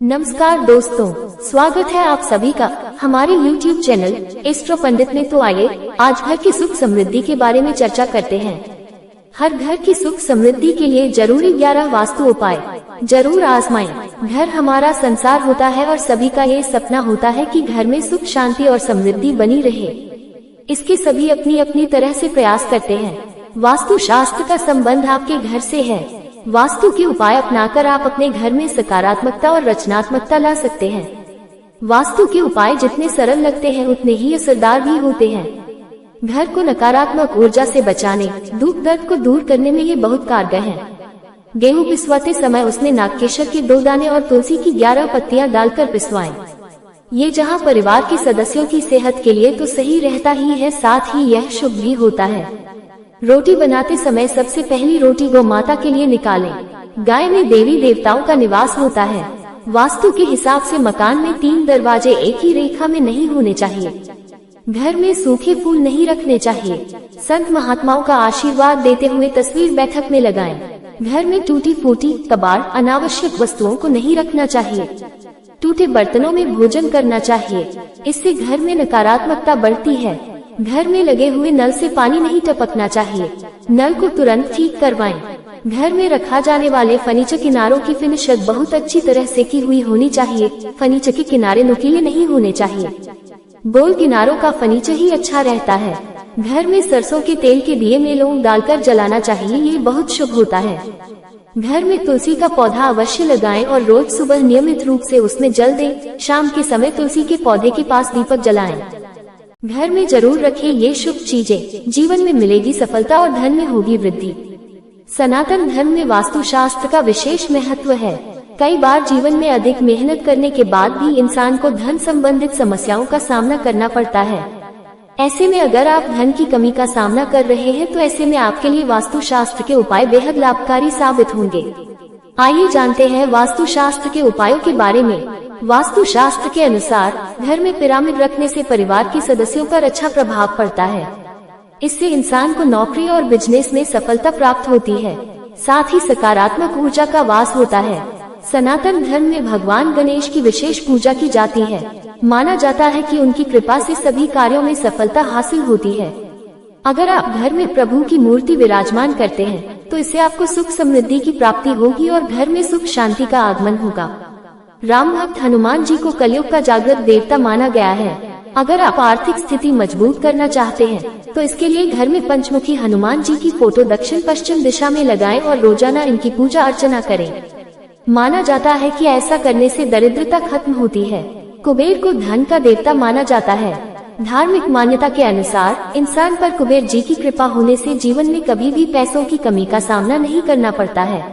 नमस्कार दोस्तों, स्वागत है आप सभी का हमारे YouTube चैनल एस्ट्रो पंडित में। तो आइए आज घर की सुख समृद्धि के बारे में चर्चा करते हैं। हर घर की सुख समृद्धि के लिए जरूरी 11 वास्तु उपाय जरूर आजमाएं। घर हमारा संसार होता है और सभी का ये सपना होता है कि घर में सुख शांति और समृद्धि बनी रहे। इसके सभी अपनी अपनी तरह से प्रयास करते हैं। वास्तु शास्त्र का संबंध आपके घर से है। वास्तु के उपाय अपनाकर आप अपने घर में सकारात्मकता और रचनात्मकता ला सकते हैं। वास्तु के उपाय जितने सरल लगते हैं उतने ही असरदार भी होते हैं। घर को नकारात्मक ऊर्जा से बचाने, दुख दर्द को दूर करने में ये बहुत कारगर है। गेहूं पिसवाते समय उसमें नागकेशर के 2 दाने और तुलसी की 11 पत्तियां डालकर पिसवाएं। ये जहां परिवार के सदस्यों की सेहत के लिए तो सही रहता ही है, साथ ही यह शुभ भी होता है। रोटी बनाते समय सबसे पहली रोटी गौ माता के लिए निकालें। गाय में देवी देवताओं का निवास होता है। वास्तु के हिसाब से मकान में 3 दरवाजे एक ही रेखा में नहीं होने चाहिए। घर में सूखे फूल नहीं रखने चाहिए। संत महात्माओं का आशीर्वाद देते हुए तस्वीर बैठक में लगाएं। घर में टूटी फूटी, कबाड़, अनावश्यक वस्तुओं को नहीं रखना चाहिए। टूटे बर्तनों में भोजन करना चाहिए। इससे घर में नकारात्मकता बढ़ती है। घर में लगे हुए नल से पानी नहीं टपकना चाहिए। नल को तुरंत ठीक करवाएं। घर में रखा जाने वाले फर्नीचर किनारों की फिनिश बहुत अच्छी तरह से की हुई होनी चाहिए। फर्नीचर के किनारे नुकीले नहीं होने चाहिए। गोल किनारों का फर्नीचर ही अच्छा रहता है। घर में सरसों के तेल के दिए में लौंग डालकर जलाना चाहिए, ये बहुत शुभ होता है। घर में तुलसी का पौधा अवश्य लगाएं और रोज सुबह नियमित रूप से उसमें जल दें। शाम के समय तुलसी के पौधे के पास दीपक जलाएं। घर में जरूर रखें ये शुभ चीजें। जीवन में मिलेगी सफलता और धन में होगी वृद्धि। सनातन धर्म में वास्तु शास्त्र का विशेष महत्व है। कई बार जीवन में अधिक मेहनत करने के बाद भी इंसान को धन संबंधित समस्याओं का सामना करना पड़ता है। ऐसे में अगर आप धन की कमी का सामना कर रहे हैं तो ऐसे में आपके लिए वास्तु शास्त्र के उपाय बेहद लाभकारी साबित होंगे। आइए जानते हैं वास्तु शास्त्र के उपायों के बारे में। वास्तु शास्त्र के अनुसार घर में पिरामिड रखने से परिवार के सदस्यों पर अच्छा प्रभाव पड़ता है। इससे इंसान को नौकरी और बिजनेस में सफलता प्राप्त होती है। साथ ही सकारात्मक ऊर्जा का वास होता है। सनातन धर्म में भगवान गणेश की विशेष पूजा की जाती है। माना जाता है कि उनकी कृपा से सभी कार्यों में सफलता हासिल होती है। अगर आप घर में प्रभु की मूर्ति विराजमान करते हैं तो इससे आपको सुख समृद्धि की प्राप्ति होगी और घर में सुख शांति का आगमन होगा। राम भक्त हनुमान जी को कलयुग का जागृत देवता माना गया है। अगर आप आर्थिक स्थिति मजबूत करना चाहते हैं तो इसके लिए घर में पंचमुखी हनुमान जी की फोटो दक्षिण पश्चिम दिशा में लगाएं और रोजाना इनकी पूजा अर्चना करें। माना जाता है कि ऐसा करने से दरिद्रता खत्म होती है। कुबेर को धन का देवता माना जाता है। धार्मिक मान्यता के अनुसार इंसान पर कुबेर जी की कृपा होने से जीवन में कभी भी पैसों की कमी का सामना नहीं करना पड़ता है।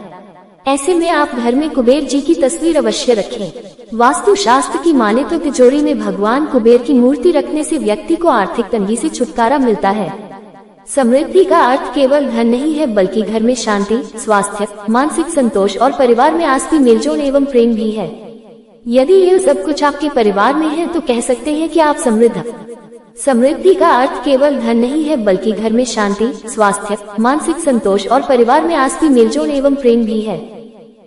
ऐसे में आप घर में कुबेर जी की तस्वीर अवश्य रखें। वास्तु शास्त्र की माने तो तिजोरी में भगवान कुबेर की मूर्ति रखने से व्यक्ति को आर्थिक तंगी से छुटकारा मिलता है। समृद्धि का अर्थ केवल धन नहीं है बल्कि घर में शांति, स्वास्थ्य, मानसिक संतोष और परिवार में आपसी मेलजोल एवं प्रेम भी है। यदि यह सब कुछ आपके परिवार में है तो कह सकते हैं कि आप समृद्ध। समृद्धि का अर्थ केवल धन नहीं है बल्कि घर में शांति, स्वास्थ्य, मानसिक संतोष और परिवार में आपसी मेलजोल एवं प्रेम भी है।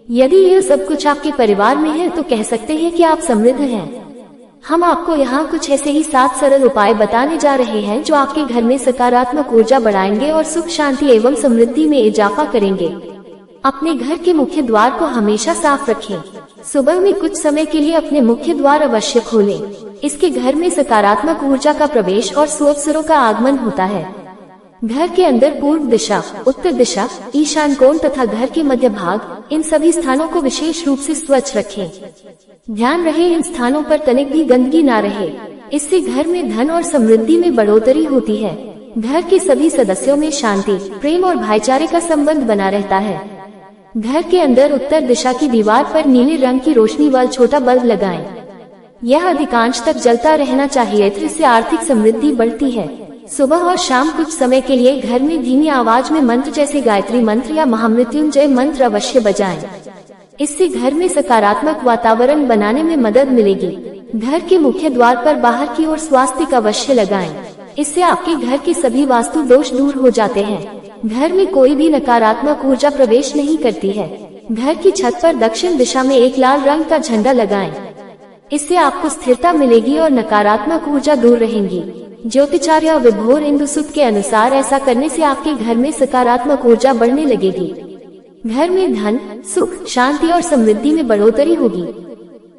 यदि यह सब कुछ आपके परिवार में है तो कह सकते हैं कि आप समृद्ध हैं। हम आपको यहाँ कुछ ऐसे ही 7 सरल उपाय बताने जा रहे हैं जो आपके घर में सकारात्मक ऊर्जा बढ़ाएंगे और सुख शांति एवं समृद्धि में इजाफा करेंगे। अपने घर के मुख्य द्वार को हमेशा साफ रखें। सुबह में कुछ समय के लिए अपने मुख्य द्वार अवश्य खोलें। इसके घर में सकारात्मक ऊर्जा का प्रवेश और सुअवसरों का आगमन होता है। घर के अंदर पूर्व दिशा, उत्तर दिशा, ईशान कोण तथा घर के मध्य भाग, इन सभी स्थानों को विशेष रूप से स्वच्छ रखें। ध्यान रहे इन स्थानों पर तनिक भी गंदगी ना रहे। इससे घर में धन और समृद्धि में बढ़ोतरी होती है। घर के सभी सदस्यों में शांति, प्रेम और भाईचारे का संबंध बना रहता है। घर के अंदर उत्तर दिशा की दीवार पर नीले रंग की रोशनी वाला छोटा बल्ब लगाएं। यह अधिकांश तक जलता रहना चाहिए, इससे आर्थिक समृद्धि बढ़ती है। सुबह और शाम कुछ समय के लिए घर में धीमी आवाज में मंत्र जैसे गायत्री मंत्र या महामृत्युंजय मंत्र अवश्य बजाएं। इससे घर में सकारात्मक वातावरण बनाने में मदद मिलेगी। घर के मुख्य द्वार पर बाहर की ओर स्वास्तिक अवश्य लगाएं। इससे आपके घर के सभी वास्तु दोष दूर हो जाते हैं। घर में कोई भी नकारात्मक ऊर्जा प्रवेश नहीं करती है। घर की छत पर दक्षिण दिशा में एक लाल रंग का झंडा लगाएं। इससे आपको स्थिरता मिलेगी और नकारात्मक ऊर्जा दूर रहेंगी। ज्योतिचार्य विभोर इंदुसुत के अनुसार ऐसा करने से आपके घर में सकारात्मक ऊर्जा बढ़ने लगेगी। घर में धन, सुख, शांति और समृद्धि में बढ़ोतरी होगी।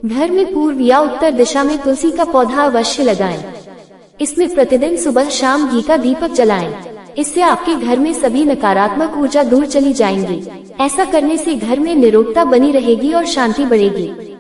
घर में पूर्व या उत्तर दिशा में तुलसी का पौधा अवश्य लगाएं। इसमें प्रतिदिन सुबह शाम घी का दीपक जलाएं। इससे आपके घर में सभी नकारात्मक ऊर्जा दूर चली जाएंगी। ऐसा करने से घर में निरोगता बनी रहेगी और शांति बढ़ेगी।